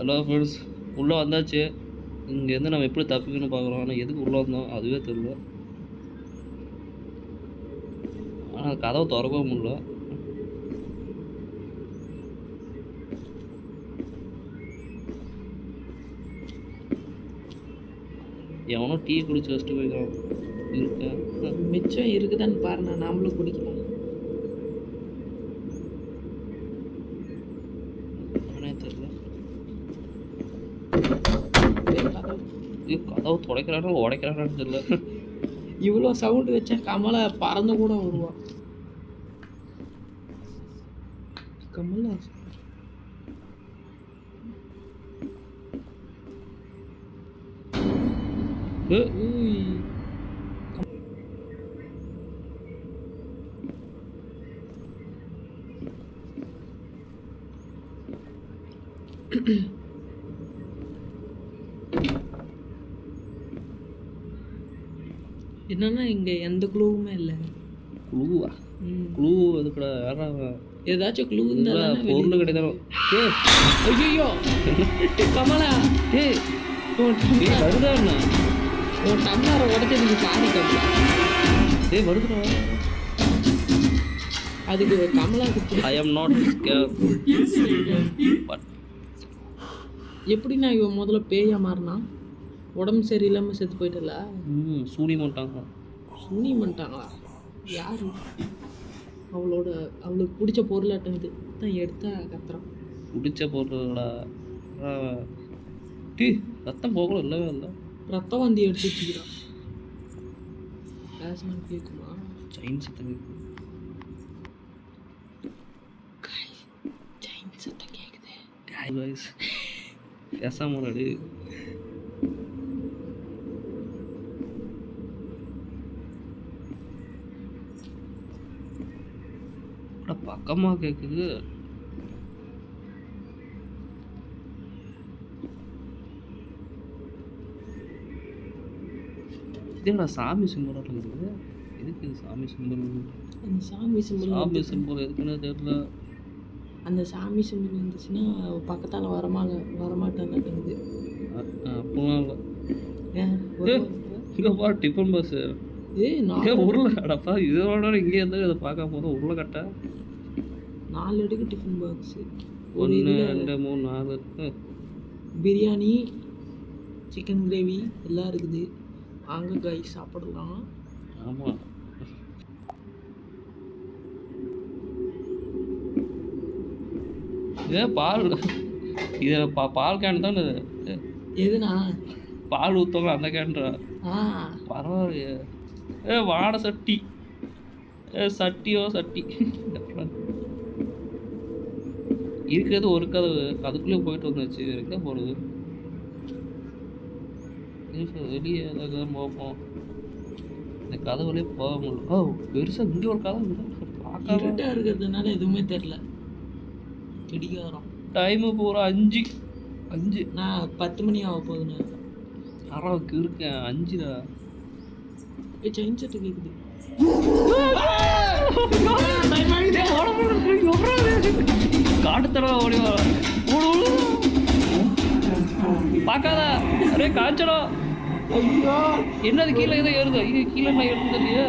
Hello friends, உள்ளே வந்தாச்சு. இங்கேருந்து நம்ம எப்படி தப்பிக்கணும்னு பார்க்குறோம். ஆனால் எதுக்கு உள்ளே வந்தோம் அதுவே தெரியல. ஆனால் கதவை திறக்கவும் முடியல. எவனோ டீ குடிச்சு வச்சுட்டு போய்க்கலாம். இருக்கேன் மிச்சம் இருக்குதான்னு பாருண்ணா, நாமளும் குடிக்கலாம். தெரியல. கதவு துடைக்கிறானோ உடைக்கிறானான்னு தெரியல. இவ்வளோ சவுண்டு வச்சா கமலை பறந்து கூட வருவான். கமலா என்னன்னா இங்க எந்த குழுவுமே இல்லை. குழுவா? குழு அது கூட ஏதாச்சும் குழு பொருள் கிடையாது. ஐயோ கமலா, வருதா என்ன? உன் டம்ளரை உடச்சதுக்கு சாரி கமலா. வருதுடா. அதுக்கு கமலாவுக்கு ஐ எம் நாட் ஸ்கேர். எப்படின்னா இவன் முதல்ல பேயா மாறினா உடம்பு சரியில்லாமல் செத்து போயிட்டல. சூனி பண்ணிட்டாங்க. சூனி பண்ணிட்டாங்களா? யாரு? அவளுக்கு பிடிச்ச பொருளாட்டது தான் எடுத்தா கத்துறான். பிடிச்ச பொருளா? டீ ரத்தம் போகல, இல்லவே இல்லை. ரத்தம் வந்து எடுத்து வச்சுக்கிறான். பேசணும் கேட்குமா? செயின் சத்தம் செயின் சத்தம் கேட்குது. பேசாம ரெடி. பக்கமா கேக்குது. இதுடா சாமி சிம்பல் இருக்குது. எதுக்கு இது சாமி சிம்பல்? அந்த சாமி சிம்பல் எதுக்குன்னு தெரியல. அந்த சாமி சிம்பல் இருந்துச்சுன்னா பக்கத்தால் வரமாட்டேங்குது. அப்போலாம் இல்லை. இங்கப்பா டிஃபன் பஸ். உருளைக்கடப்பா. இதோட இங்கே இருந்தால் இதை பார்க்க போதும். உருளைக்கட்டை 4 அடுக்கு tiffin box. 1 2 3 4 biryani, chicken gravy எல்லாம் இருக்குது. அங்கே காய் சாப்பிடலாம். ஆமாம். பால் இது பால் கேன் தான். எதுனா பால் ஊற்றுவாங்க அந்த கேன்றா. பரவாயில்லையே. வாடை சட்டி. சட்டி இருக்கிறது ஒரு கதவு. அதுக்குள்ளே போயிட்டு வந்துச்சு. எங்கே போகிறது? வெளியே ஏதாவது போப்போம். இந்த கதவுலேயே போக முடியல. பெருசாக இங்கே ஒரு கதவு பார்க்க இருக்கிறதுனால எதுவுமே தெரில. கிடிகாரம் டைமு போகிற 5 நான் 10 மணி ஆக போகுதுண்ணா. யாராவுக்கு இருக்கேன் 5டா. செயின் செட்டு கேட்குது. காட்டுத்தடவை ஓடி வர பார்க்காத. அரே காய்ச்சலோ. என்னது கீழே ஏதோ ஏறுது. ஐயோ கீழே நான் ஏறுது இல்லையா?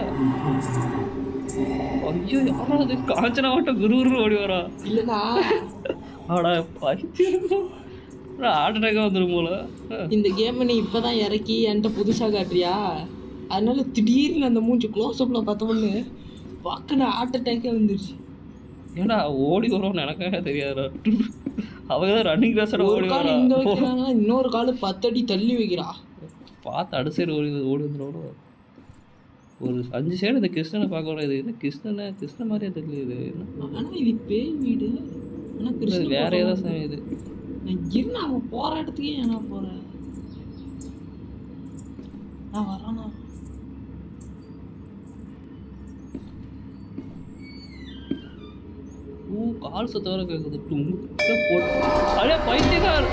ஐயோ யாரும் அது காஞ்சனா மட்டும் குருன்னு ஓடி வரா. இல்லைண்ணா ஆடா ஹார்ட் அட்டாக்காக வந்துடும் போல. இந்த கேமை நீ இப்போ தான் இறக்கி என்கிட்ட புதுசாக காட்டுறியா? அதனால திடீர்னு அந்த மூஞ்சி க்ளோஸ்அப்பில் பார்த்தோம்னு பக்கன்னு ஹார்ட் அட்டாக்கே வந்துருச்சு. ஏன்னா ஓடி வரோம்னு எனக்காக தெரியாதுடா. அவங்க தான் ரன்னிங் ரேஸோட ஓடி வரா. இங்கே வைக்கிறாங்க, இன்னொரு கால் 10 அடி தள்ளி வைக்கிறா. பார்த்து அடுத்த சைடு ஓடி வந்துடும். ஒரு 5 சைடு இந்த கிருஷ்ணனை பார்க்க வர. இது என்ன கிருஷ்ணன் மாதிரியே தெரியல. இது என்ன? ஆனால் இது பேய் வீடு. ஆனால் கிருஷ்ணன் வேற ஏதாவது சாமி இது. நான் அவன் போகிற இடத்துக்கே ஏன்னா போகிறேன். நான் வரேண்ணா. கால் சத்தவரை கேட்குது. போட்டு அடே பைத்தியக்கார்.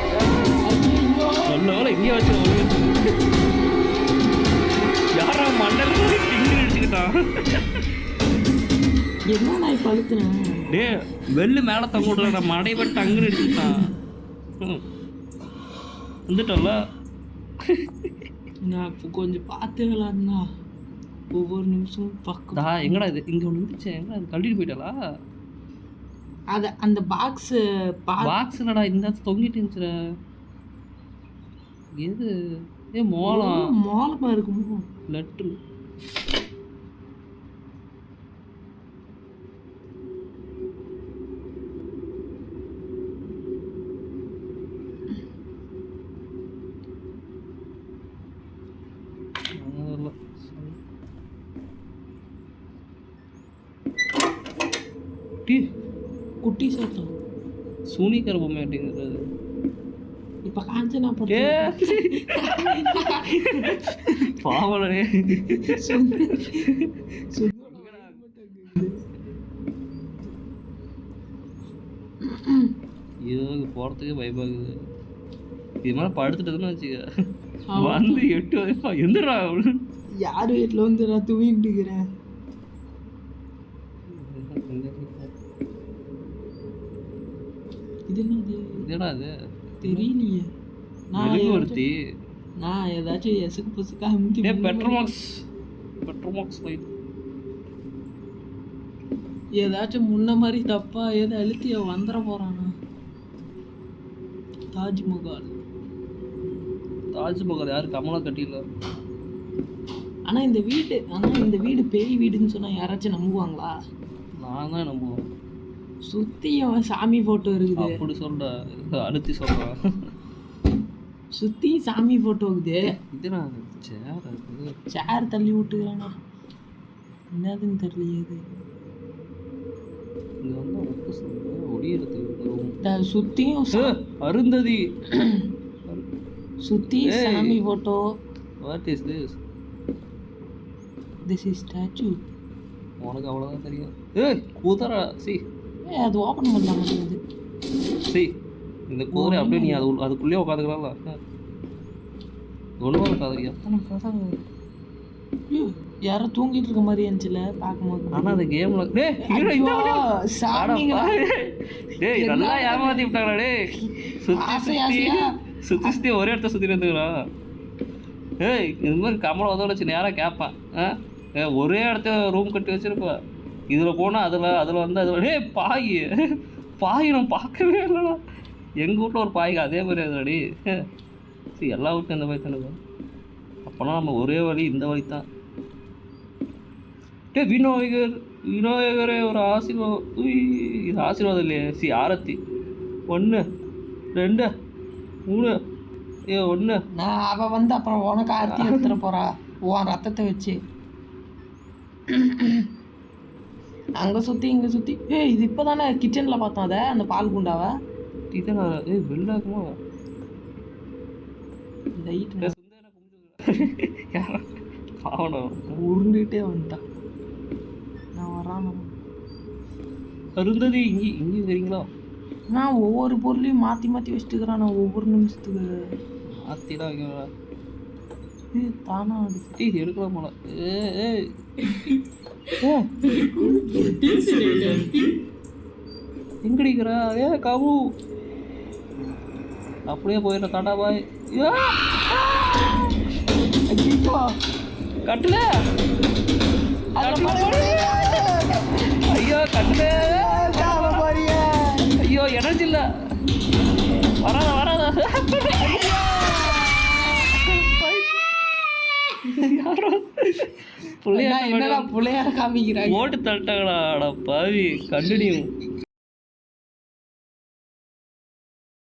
நல்ல வேலை இங்கே வச்சு யாரா மண்டல டிங்கு அடிச்சுக்கிட்டான். என்ன நான் இப்போ அழுத்துனேன். டே வெள்ளு மேலே தங்கூட மடைபட்டு அங்குன்னு அடிச்சுக்கிட்டான். வந்துட்டோம்ல. நான் இப்போ கொஞ்சம் பார்த்து விளாட்னா ஒவ்வொரு நிமிஷமும் பக்கம். எங்கடா இது இங்கே ஒன்று இருந்துச்சு, எங்கடா அது கழட்டிட்டு போயிட்டாளா? அதை அந்த பாக்ஸு பாக்ஸ் இல்லடா, இந்த தொங்கிட்டு இருந்துச்சுடா. எது? மோளம். மோளமாக இருக்குமோ? லெட்ரு. குட்டி சத்தம் சூனிக்கர பொம்மை அப்படிங்கிறது. இப்போ காஞ்சனா பட்டு பாவலனே. ஐயோ போகிறதுக்கே பயமாகுது. இது மாதிரி படுத்துட்டதுன்னு வச்சுக்க வந்து 8 வயசா எந்திரா. யார் வீட்டில் வந்து நான் தூங்கிட்டு இருக்கிறேன். இது என்னது? இதடா அது தெரியலையே. ஒருத்தி நான் ஏதாச்சும் எசுக்கு புசுக்கா அமுத்தி பெட்ரோமாக்ஸ் லைட் ஏதாச்சும் முன்ன மாதிரி தப்பா ஏதோ அழுத்தி வந்துட போறானா. தாஜ்மஹால் யாரு? கமலா கட்டில. ஆனா இந்த வீடு பேய் வீடுன்னு சொன்னா யாராச்சும் நம்புவாங்களா? நான் தான் நம்புவேன். சுத்தி அவன் சாமி போட்டோ இருக்குது. அப்படி சொல்ற, அழுத்தி சொல்றான். சுத்தி சாமி போட்டோ இருக்குது. இதுனா சேர் தள்ளி விட்டுக்கிறானா என்னதுன்னு தெரியலையே. இது இங்க வந்து ஒடியறது சுத்தியும் அருந்ததி சுத்தி சாமி photo. What is this is statue. உனக்கு அவ்வளோதான் தெரியும். குதிரை அது ஓப்பன் பண்ண முடியாது. இந்த குதிரை அப்படியே நீ அதுக்குள்ளேயே உட்காந்துக்கலாம்ல. ஒன்றும் இருக்காது. எத்தனை கதை யாரோ தூங்கிட்டு இருக்க மாதிரி இருந்துச்சுல பார்க்கும்போது. ஆனால் அந்த கேமில் நல்லா ஏமாத்தி விட்டாங்களா? சுற்றி ஒரே இடத்த சுற்றி இருந்துக்கிறா. இது மாதிரி கமலை உதவ வச்சு நேராக கேட்பேன். ஒரே இடத்த ரூம் கட்டி வச்சிருப்பா. இதில் போனால் அதில் வந்து பாய் நான் பார்க்கவே இல்லைடா. எங்கள் வீட்டில் ஒரு பாய்க்கு அதே மாதிரி அதுடி. எல்லா வீட்டும் இந்த மாதிரி தானே. அப்போனா நம்ம ஒரே வழி இந்த வழி தான். விநாயகரே ஒரு ஆசீர்வாதம். இது ஆசீர்வாதம் இல்லையே. ஆரத்தி 1 2 3 1. நான் அவள் வந்து அப்புறம் உனக்கு ஆரத்தி எடுத்துட போறா உன் ரத்தத்தை வச்சு. அங்கே சுற்றி இங்கே சுற்றி. இது இப்போ தானே கிச்சனில் பார்த்தோம் அதை, அந்த பால் குண்டாவை. இதை வெள்ளாக்குமா பாவனம் உருண்டுகிட்டே வந்துட்டான். நான் வரான். அருந்ததி இங்கே தெரியுங்களா? நான் ஒவ்வொரு பொருளையும் மாற்றி வச்சுட்டுக்கிறேன். நான் ஒவ்வொரு நிமிஷத்துக்கு மாற்றி தான் வைக்கிறேன். தானா இது எடுக்கலாம் போல. எங்கடிக்கிறா? காபு அப்படியே போயிட. டாடா பாய். கட்டல. ஐயோ கட்டல. ஐயோ எனர்ஜி இல்ல. வராதா பிள்ளையார காமிக்கிறாங்க. ஓட்டு தட்டாங்கடா பாவி. கண்டினியூ.